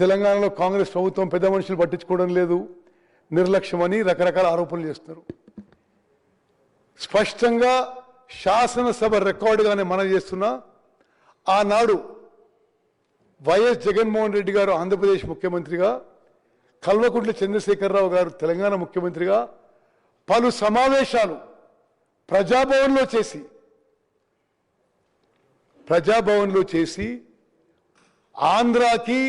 తెలంగాణలో కాంగ్రెస్ ప్రభుత్వం పెద్ద మనుషులు పట్టించుకోవడం లేదు, నిర్లక్ష్యమని రకరకాల ఆరోపణలు చేస్తున్నారు. స్పష్టంగా శాసనసభ రికార్డుగానే మనం చేస్తున్నా, ఆనాడు వైఎస్ జగన్మోహన్ రెడ్డి గారు ఆంధ్రప్రదేశ్ ముఖ్యమంత్రిగా, కల్వకుంట్ల చంద్రశేఖరరావు గారు తెలంగాణ ముఖ్యమంత్రిగా పలు సమావేశాలు ప్రజాభవన్లో చేసి ఆంధ్రాకి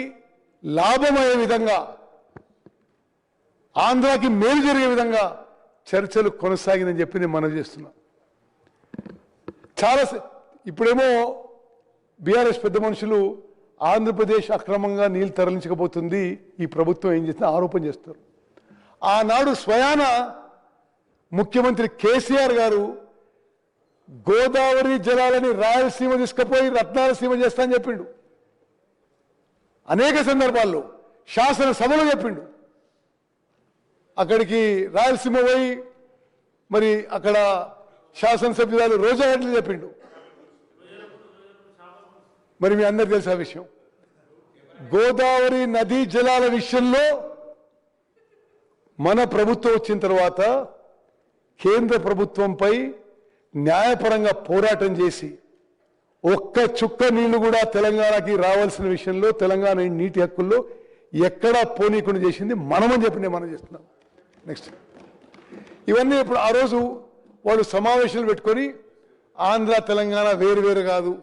లాభమయ్యే విధంగా, ఆంధ్రాకి మేలు జరిగే విధంగా చర్చలు కొనసాగిందని చెప్పి నేను మనవి చేస్తున్నా. ఇప్పుడేమో బీఆర్ఎస్ పెద్ద మనుషులు ఆంధ్రప్రదేశ్ అక్రమంగా నీళ్లు తరలించకపోతుంది, ఈ ప్రభుత్వం ఏం చేస్తుందో ఆరోపణ చేస్తారు. ఆనాడు స్వయాన ముఖ్యమంత్రి కేసీఆర్ గారు గోదావరి జలాలని రాయలసీమ తీసుకుపోయి రత్నాలసీమ చేస్తా అని చెప్పిండు. అనేక సందర్భాల్లో శాసనసభలో చెప్పిండు. అక్కడికి రాయలసీమ పోయి మరి అక్కడ శాసనసభ్యురాలు రోజా రెడ్డి చెప్పిండు. మరి మీ అందరికి తెలిసిన విషయం, గోదావరి నదీ జలాల విషయంలో మన ప్రభుత్వం వచ్చిన తర్వాత కేంద్ర ప్రభుత్వంపై న్యాయపరంగా పోరాటం చేసి ఒక్క చుక్క నీళ్లు కూడా తెలంగాణకి రావాల్సిన విషయంలో, తెలంగాణ నీటి హక్కుల్లో ఎక్కడా పోనీకుండా చేసింది మనమని చెప్పి నేను మనం చేస్తున్నాం. నెక్స్ట్, ఇవన్నీ ఇప్పుడు ఆ రోజు వాళ్ళు సమావేశాలు పెట్టుకొని ఆంధ్ర తెలంగాణ వేరు వేరు కాదు,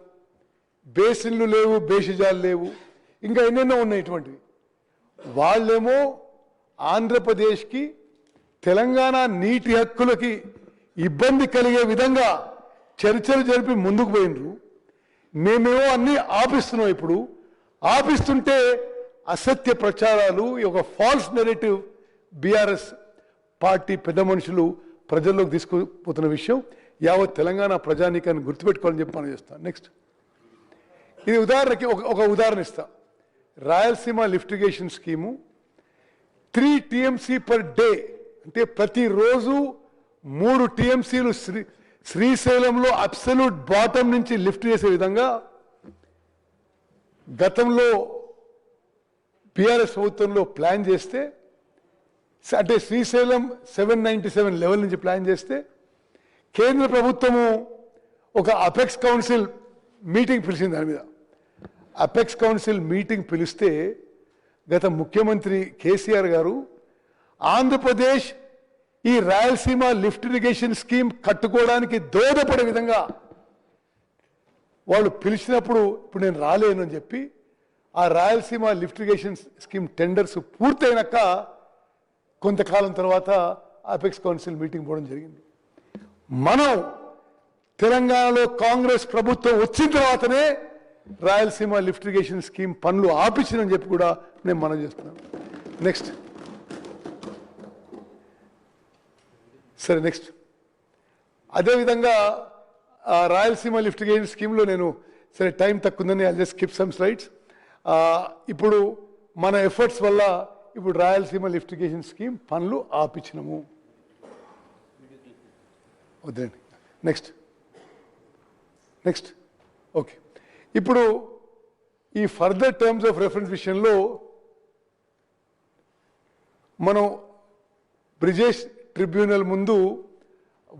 బేసిన్లు లేవు, బేసిజాలు లేవు, ఇంకా ఎన్నెన్నో ఉన్నాయి ఇటువంటివి. వాళ్ళేమో ఆంధ్రప్రదేశ్కి తెలంగాణ నీటి హక్కులకి ఇబ్బంది కలిగే విధంగా చర్చలు జరిపి ముందుకు పోయినరు. మేమేమో అన్నీ ఆపిస్తున్నాం. ఇప్పుడు ఆపిస్తుంటే అసత్య ప్రచారాలు, ఒక ఫాల్స్ నెరేటివ్ బీఆర్ఎస్ పార్టీ పెద్ద మనుషులు ప్రజల్లోకి తీసుకుపోతున్న విషయం యావత్ తెలంగాణ ప్రజానీకాన్ని గుర్తుపెట్టుకోవాలని చెప్పి మనం చేస్తాం. నెక్స్ట్, ఇది ఉదాహరణకి ఒక ఉదాహరణ ఇస్తా. Rayalaseema lift irrigation scheme 3 TMC per day, అంటే ప్రతిరోజు 3 TMCలు శ్రీశైలంలో అబ్సల్యూట్ బాటం నుంచి లిఫ్ట్ చేసే విధంగా గతంలో బీఆర్ఎస్ ప్రభుత్వంలో ప్లాన్ చేస్తే, అంటే శ్రీశైలం 797 లెవెల్ నుంచి ప్లాన్ చేస్తే కేంద్ర ప్రభుత్వము ఒక అపెక్స్ కౌన్సిల్ మీటింగ్ పిలిచింది. దాని మీద అపెక్స్ కౌన్సిల్ మీటింగ్ పిలిస్తే గత ముఖ్యమంత్రి కేసీఆర్ గారు ఆంధ్రప్రదేశ్ ఈ రాయలసీమ లిఫ్ట్ ఇరిగేషన్ స్కీమ్ కట్టుకోవడానికి దోహదపడే విధంగా వాళ్ళు పిలిచినప్పుడు ఇప్పుడు నేను రాలేను అని చెప్పి ఆ Rayalaseema lift irrigation scheme tenders పూర్తయినాక కొంతకాలం తర్వాత అపెక్స్ కౌన్సిల్ మీటింగ్ పోవడం జరిగింది. మనం తెలంగాణలో కాంగ్రెస్ ప్రభుత్వం వచ్చిన తర్వాతనే రాయలసీమ లిఫ్ట్ ఇరిగేషన్ స్కీమ్ పనులు ఆపించిందని చెప్పి కూడా నేను మనం చేస్తున్నాను. నెక్స్ట్, సరే నెక్స్ట్, అదేవిధంగా రాయలసీమ లిఫ్ట్ ఇరిగేషన్ స్కీమ్లో నేను సరే టైం తక్కువ ఉందని I just skip some slides. ఇప్పుడు మన ఎఫర్ట్స్ వల్ల ఇప్పుడు రాయలసీమ లిఫ్ట్ ఇరిగేషన్ స్కీమ్ పనులు ఆపించినాము. వద్దండి, నెక్స్ట్ ఓకే. ఇప్పుడు ఈ ఫర్దర్ టర్మ్స్ ఆఫ్ రెఫరెన్స్ విషయంలో మనం బ్రిజేష్ ట్రిబ్యునల్ ముందు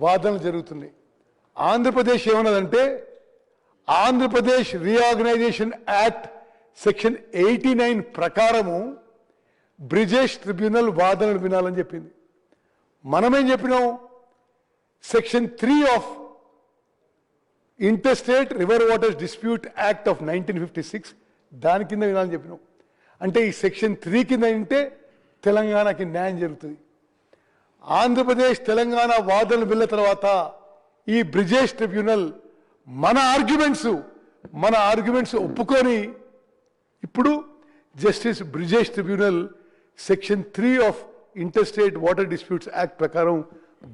వాదనలు జరుగుతున్నాయి. Andhra Pradesh ఏమన్నదంటే Andhra Pradesh reorganisation act section 89 ప్రకారము బ్రిజేష్ ట్రిబ్యునల్ వాదనలు వినాలని చెప్పింది. మనమేం చెప్పినాం, section 3 of interstate river waters dispute act of 1956 దాని కింద వినాలని చెప్పినాం. అంటే ఈ సెక్షన్ 3 కింద వింటే తెలంగాణకి న్యాయం జరుగుతుంది. ఆంధ్రప్రదేశ్ తెలంగాణ వాదనలు విన్న తర్వాత ఈ బ్రిజేష్ ట్రిబ్యునల్ మన ఆర్గ్యుమెంట్స్ ఒప్పుకొని ఇప్పుడు justice Brijesh tribunal section 3 of interstate water disputes act ప్రకారం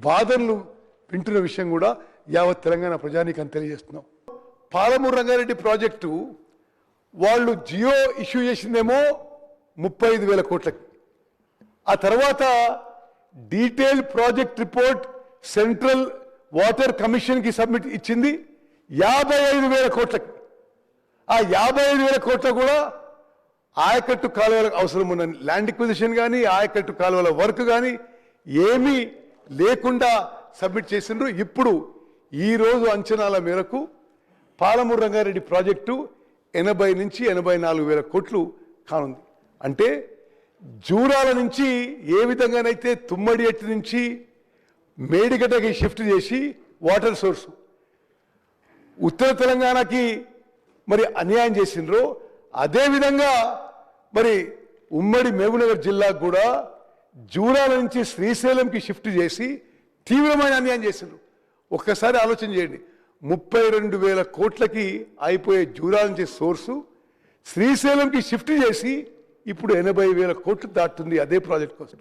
వాదనలు వింటున్న విషయం కూడా యావత్ తెలంగాణ ప్రజానీకాన్ని తెలియజేస్తున్నాం. పాలమూరు రంగారెడ్డి ప్రాజెక్టు వాళ్ళు జియో ఇష్యూ చేసిందేమో 35,000 కోట్లకి. ఆ తర్వాత detail project report central water కమిషన్కి సబ్మిట్ ఇచ్చింది 55,000 కోట్లకి. ఆ 55,000 కోట్ల కూడా ఆయకట్టు కాలువలకు అవసరం ఉన్న ల్యాండ్ ఎక్విజిషన్ కానీ ఆయకట్టు కాలువల వర్క్ కానీ ఏమీ లేకుండా సబ్మిట్ చేసిండ్రు. ఇప్పుడు ఈరోజు అంచనాల మేరకు పాలమూరు రంగారెడ్డి ప్రాజెక్టు 80 నుంచి 84 వేల కోట్లు కానుంది. అంటే జూరాల నుంచి ఏ విధంగానైతే తుమ్మడి ఎట్టు నుంచి మేడిగడ్డకి షిఫ్ట్ చేసి వాటర్ సోర్సు ఉత్తర తెలంగాణకి మరి అన్యాయం చేసిండ్రో అదేవిధంగా మరి ఉమ్మడి మహబూబ్నగర్ జిల్లాకు కూడా జూరాల నుంచి శ్రీశైలంకి షిఫ్ట్ చేసి తీవ్రమైన అన్యాయం చేసిండ్రు. ఒక్కసారి ఆలోచన చేయండి. 32 వేల కోట్లకి అయిపోయే జూరాల నుంచి సోర్సు శ్రీశైలంకి షిఫ్ట్ చేసి ఇప్పుడు 80 వేల కోట్లు దాటుతుంది అదే ప్రాజెక్ట్ కోసం.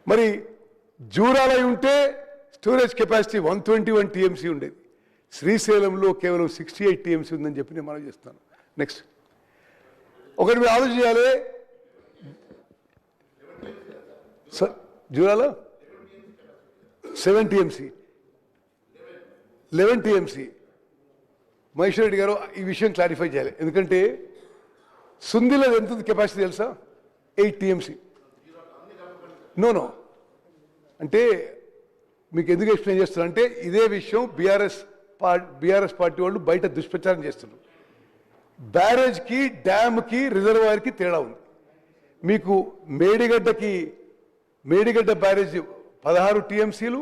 మరి జూరాల ఉంటే స్టోరేజ్ కెపాసిటీ 121 టీఎంసీ ఉండేది. శ్రీశైలంలో కేవలం 68 టీఎంసీ ఉందని చెప్పి నేను మనం చేస్తున్నాను. నెక్స్ట్ ఒకటి మీరు ఆలోచన చేయాలి. Jurala 7 TMC 11 TMC. మహేశ్వర్ రెడ్డి గారు ఈ విషయం క్లారిఫై చేయాలి. ఎందుకంటే సుందిలో ఎంత కెపాసిటీ తెలుసా? 8 టీఎంసీ. నో అంటే మీకు ఎందుకు ఎక్స్ప్లెయిన్ చేస్తున్నా అంటే ఇదే విషయం బీఆర్ఎస్ పార్టీ వాళ్ళు బయట దుష్ప్రచారం చేస్తున్నారు. బ్యారేజ్కి డ్యామ్కి రిజర్వాయర్కి తేడా ఉంది. మీకు మేడిగడ్డ బ్యారేజ్ 16 టీఎంసీలు,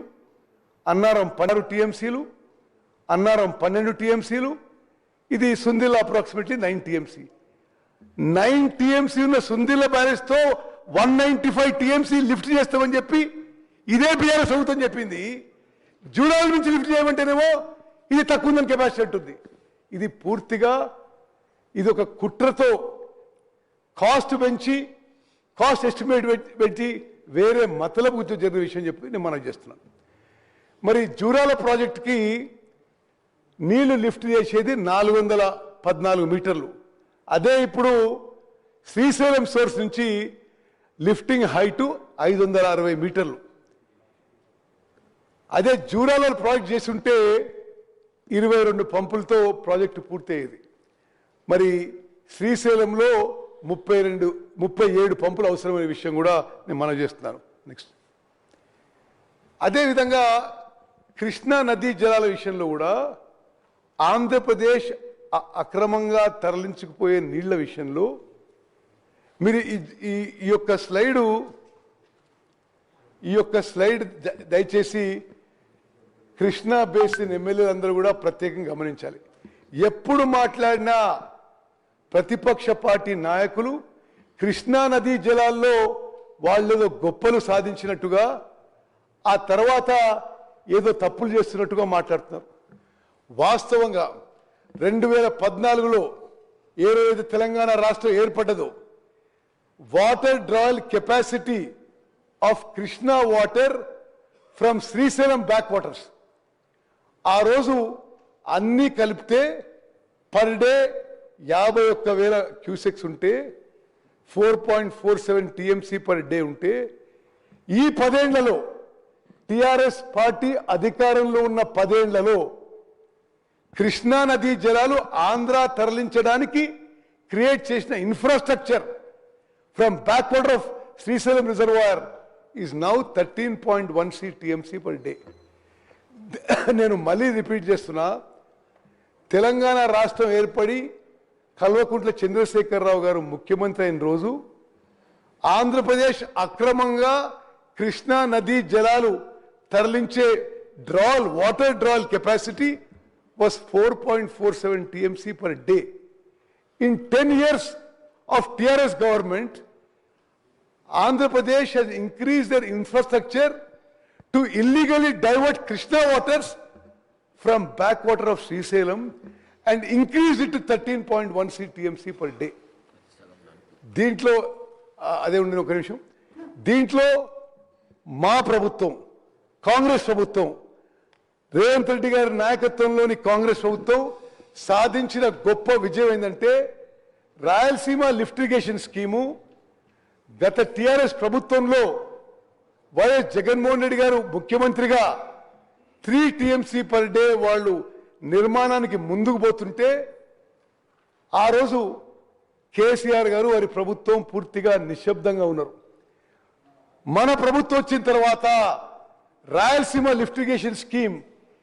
అన్నారం 16 టీఎంసీలు, అన్నారం 12 టీఎంసీలు, ఇది సుందిల్ల అప్రాక్సిమేట్లీ 9 టీఎంసీ. 9 టీఎంసీ ఉన్న సుందిల్ల బ్యారేజ్తో 195 టీఎంసీ లిఫ్ట్ చేస్తామని చెప్పి ఇదే బీఆర్ఎస్ ప్రభుత్వం చెప్పింది. జూడాల నుంచి లిఫ్ట్ చేయమంటేనేమో ఇది తక్కువ ఉందని కెపాసిటీ ఉంటుంది. ఇది పూర్తిగా ఇది ఒక కుట్రతో కాస్ట్ పెంచి కాస్ట్ ఎస్టిమేట్ పెంచి వేరే మతలబు జరిగిన విషయం చెప్పి నేను మనం చేస్తున్నాను. మరి జూరాల ప్రాజెక్టుకి నీళ్లు లిఫ్ట్ చేసేది 414 మీటర్లు. అదే ఇప్పుడు శ్రీశైలం సోర్స్ నుంచి లిఫ్టింగ్ హైటు 560 మీటర్లు. అదే జూరాల ప్రాజెక్ట్ చేసి ఉంటే 22 పంపులతో ప్రాజెక్టు పూర్తయ్యేది. మరి శ్రీశైలంలో 37 పంపులు అవసరమైన విషయం కూడా నేను మనం చేస్తున్నాను. నెక్స్ట్ అదేవిధంగా కృష్ణా నదీ జలాల విషయంలో కూడా ఆంధ్రప్రదేశ్ అక్రమంగా తరలించుకుపోయే నీళ్ల విషయంలో మీరు ఈ యొక్క స్లైడ్ దయచేసి కృష్ణా బేసిన్ ఎమ్మెల్యేలందరూ కూడా ప్రత్యేకంగా గమనించాలి. ఎప్పుడు మాట్లాడినా ప్రతిపక్ష పార్టీ నాయకులు కృష్ణా నదీ జలాల్లో వాళ్ళేదో గొప్పలు సాధించినట్టుగా ఆ తర్వాత ఏదో తప్పులు చేస్తున్నట్టుగా మాట్లాడుతున్నారు. వాస్తవంగా 2014లో ఏ రోజు తెలంగాణ రాష్ట్రం ఏర్పడ్డదో water drawal capacity of Krishna water from Srisailam back waters ఆ రోజు అన్నీ కలిపితే పర్ డే 51,000 క్యూసెక్స్ ఉంటే 4.47 టీఎంసీ పర్ డే ఉంటే ఈ 10 ఏళ్లలో టిఆర్ఎస్ పార్టీ అధికారంలో ఉన్న 10 ఏళ్లలో కృష్ణా నదీ జలాలు ఆంధ్ర తరలించడానికి క్రియేట్ చేసిన infrastructure from back water of Srisailam reservoir is now 13.16 TMC per day. నేను మళ్ళీ రిపీట్ చేస్తున్నా, తెలంగాణ రాష్ట్రం ఏర్పడి కల్వకుంట్ల చంద్రశేఖరరావు గారు ముఖ్యమంత్రి అయిన రోజు ఆంధ్రప్రదేశ్ అక్రమంగా కృష్ణా నదీ జలాలు తరలించే water drawal capacity was 4.47 TMC per day. In 10 years of TRS government, Andhra Pradesh has increased their infrastructure to illegally divert Krishna waters from backwater of Srisailam and increased it to 13.16 TMC per day. దీంట్లో అదే ఉండిన ఒక నిమిషం. దీంట్లో మా ప్రభుత్వం కాంగ్రెస్ ప్రభుత్వం రేవంత్ రెడ్డి గారి నాయకత్వంలోని కాంగ్రెస్ ప్రభుత్వం సాధించిన గొప్ప విజయం ఏంటంటే రాయలసీమ లిఫ్ట్ ఇరిగేషన్ స్కీము గత టిఆర్ఎస్ ప్రభుత్వంలో వైఎస్ జగన్మోహన్ రెడ్డి గారు ముఖ్యమంత్రిగా 3 టీఎంసీ పర్ డే వాళ్ళు నిర్మాణానికి ముందుకు పోతుంటే ఆ రోజు కేసీఆర్ గారు వారి ప్రభుత్వం పూర్తిగా నిశ్శబ్దంగా ఉన్నారు. మన ప్రభుత్వం వచ్చిన తర్వాత రాయలసీమ లిఫ్ట్ ఇరిగేషన్ స్కీమ్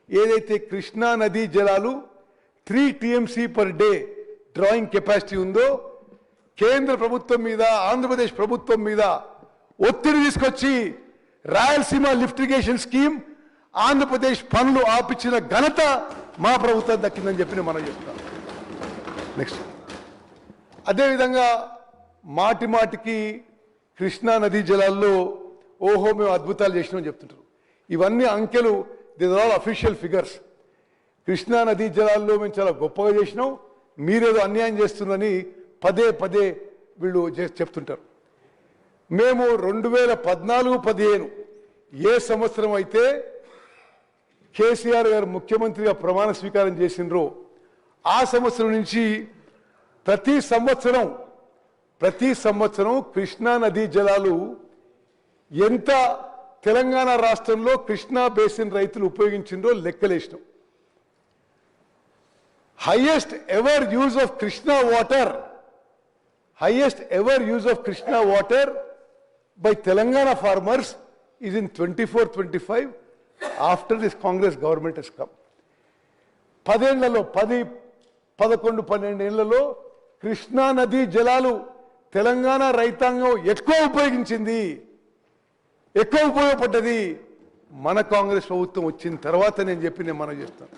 ఏదైతే కృష్ణా నదీ జలాలు 3 TMC per day drawing capacity ఉందో కేంద్ర ప్రభుత్వం మీద ఆంధ్రప్రదేశ్ ప్రభుత్వం మీద ఒత్తిడి తీసుకొచ్చి Rayalaseema lift irrigation scheme Andhra Pradesh పనులు ఆపించిన ఘనత మా ప్రభుత్వం దక్కిందని చెప్పి మనం చెప్తాం. నెక్స్ట్ అదేవిధంగా మాటి మాటికి కృష్ణా నదీ జలాల్లో ఓహో మేము అద్భుతాలు చేసినామని చెప్తుంటారు. ఇవన్నీ అంకెలు, this are all official figures. Krishna నదీ జలాల్లో మేము చాలా గొప్పగా చేసినాం, మీరేదో అన్యాయం చేస్తుందని పదే పదే వీళ్ళు చెప్తుంటారు. మేము 2014-15 ఏ సంవత్సరం అయితే కేసీఆర్ గారు ముఖ్యమంత్రిగా ప్రమాణ స్వీకారం చేసినరో ఆ సంవత్సరం నుంచి ప్రతి సంవత్సరం కృష్ణా నదీ జలాలు ఎంత తెలంగాణ రాష్ట్రంలో కృష్ణా బేసిన్ రైతులు ఉపయోగించిందో లెక్కలేసినాం. highest ever use of Krishna water by Telangana farmers is in 24-25 after this Congress government has come. 11-12 ఏళ్లలో కృష్ణా నదీ జలాలు తెలంగాణ రైతాంగం ఎక్కువ ఉపయోగపడ్డది మన కాంగ్రెస్ ప్రభుత్వం వచ్చిన తర్వాత నేను మనం చేస్తాను.